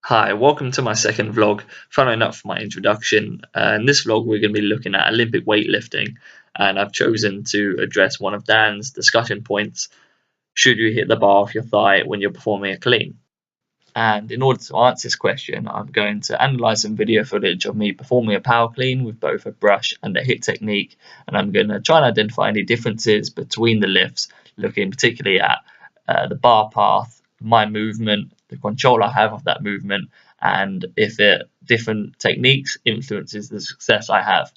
Hi, welcome to my second vlog. Following up from my introduction, in this vlog we're going to be looking at Olympic weightlifting, and I've chosen to address one of Dan's discussion points: should you hit the bar off your thigh when you're performing a clean? And in order to answer this question, I'm going to analyze some video footage of me performing a power clean with both a brush and a hit technique, and I'm going to try and identify any differences between the lifts, looking particularly at the bar path, my movement, the control I have of that movement, and if different techniques influences the success I have.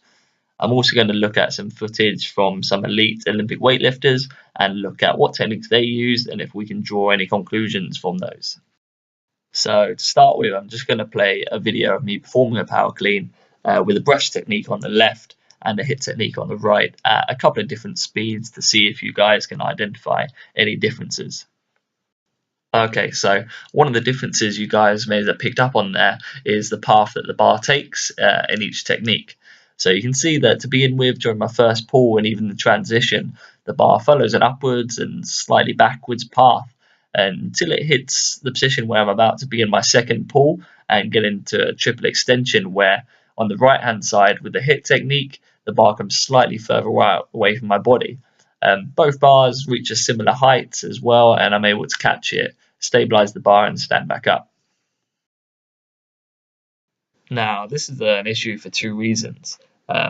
I'm also going to look at some footage from some elite Olympic weightlifters and look at what techniques they use and if we can draw any conclusions from those. So to start with, I'm just going to play a video of me performing a power clean with a brush technique on the left and a hit technique on the right at a couple of different speeds to see if you guys can identify any differences. Okay, so one of the differences you guys may have picked up on there is the path that the bar takes in each technique. So you can see that to begin with, during my first pull and even the transition, the bar follows an upwards and slightly backwards path until it hits the position where I'm about to begin my second pull and get into a triple extension, where on the right hand side with the hit technique, the bar comes slightly further away from my body. Both bars reach a similar height as well, and I'm able to catch it, stabilize the bar, and stand back up. Now, this is an issue for two reasons.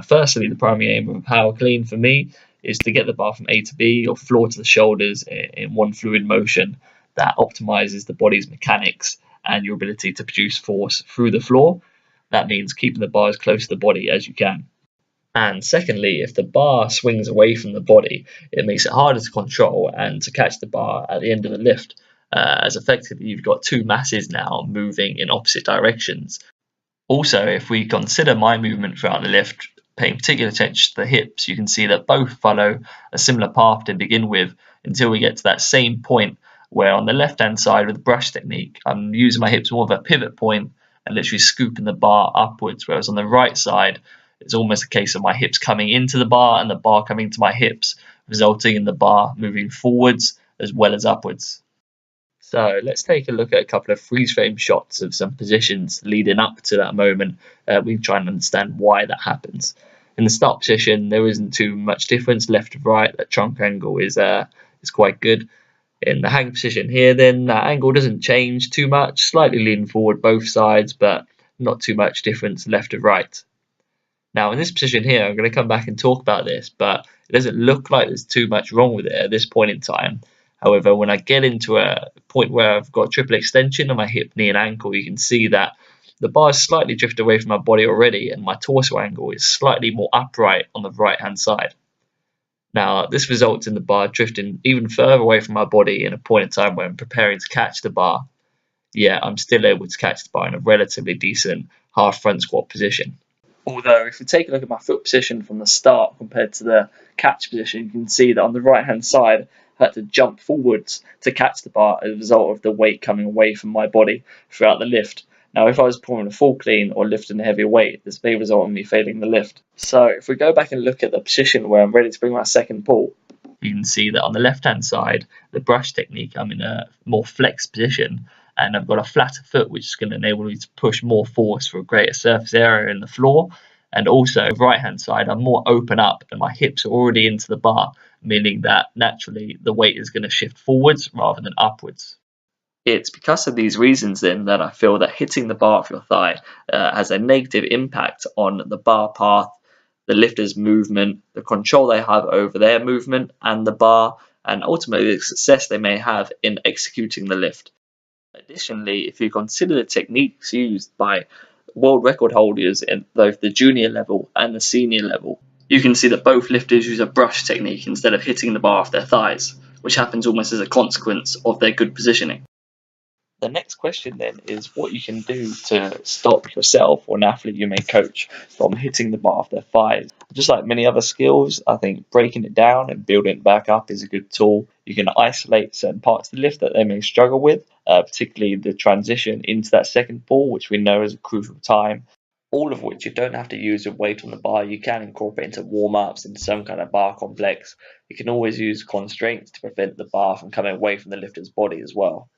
Firstly, the primary aim of a power clean for me is to get the bar from A to B or floor to the shoulders in one fluid motion that optimizes the body's mechanics and your ability to produce force through the floor. That means keeping the bar as close to the body as you can. And secondly, if the bar swings away from the body, it makes it harder to control and to catch the bar at the end of the lift, as effectively you've got two masses now moving in opposite directions. Also, if we consider my movement throughout the lift, paying particular attention to the hips, you can see that both follow a similar path to begin with until we get to that same point where on the left-hand side with the brush technique, I'm using my hips more of a pivot point and literally scooping the bar upwards, whereas on the right side, it's almost a case of my hips coming into the bar and the bar coming to my hips, resulting in the bar moving forwards as well as upwards. So let's take a look at a couple of freeze frame shots of some positions leading up to that moment. We can try and understand why that happens. In the start position, there isn't too much difference left to right. That trunk angle is quite good. In the hang position here, then that angle doesn't change too much, slightly leaning forward both sides, but not too much difference left to right. Now in this position here, I'm going to come back and talk about this, but it doesn't look like there's too much wrong with it at this point in time. However, when I get into a point where I've got triple extension on my hip, knee and ankle, you can see that the bar is slightly drifted away from my body already, and my torso angle is slightly more upright on the right hand side. Now this results in the bar drifting even further away from my body in a point in time where I'm preparing to catch the bar. Yet I'm still able to catch the bar in a relatively decent half front squat position. Although if we take a look at my foot position from the start compared to the catch position, you can see that on the right hand side I had to jump forwards to catch the bar as a result of the weight coming away from my body throughout the lift. Now if I was performing a full clean or lifting a heavier weight, this may result in me failing the lift. So if we go back and look at the position where I'm ready to bring my second pull, you can see that on the left hand side, the brush technique, I'm in a more flexed position, and I've got a flatter foot, which is going to enable me to push more force for a greater surface area in the floor. And also, right hand side, I'm more open up and my hips are already into the bar, meaning that naturally the weight is going to shift forwards rather than upwards. It's because of these reasons then that I feel that hitting the bar off your thigh has a negative impact on the bar path, the lifter's movement, the control they have over their movement and the bar, and ultimately the success they may have in executing the lift. Additionally, if you consider the techniques used by world record holders in both the junior level and the senior level, you can see that both lifters use a brush technique instead of hitting the bar off their thighs, which happens almost as a consequence of their good positioning. The next question then is what you can do to stop yourself or an athlete you may coach from hitting the bar off their thighs. Just like many other skills, I think breaking it down and building it back up is a good tool. You can isolate certain parts of the lift that they may struggle with, particularly the transition into that second pull, which we know is a crucial time. All of which you don't have to use a weight on the bar. You can incorporate into warm-ups, into some kind of bar complex. You can always use constraints to prevent the bar from coming away from the lifter's body as well.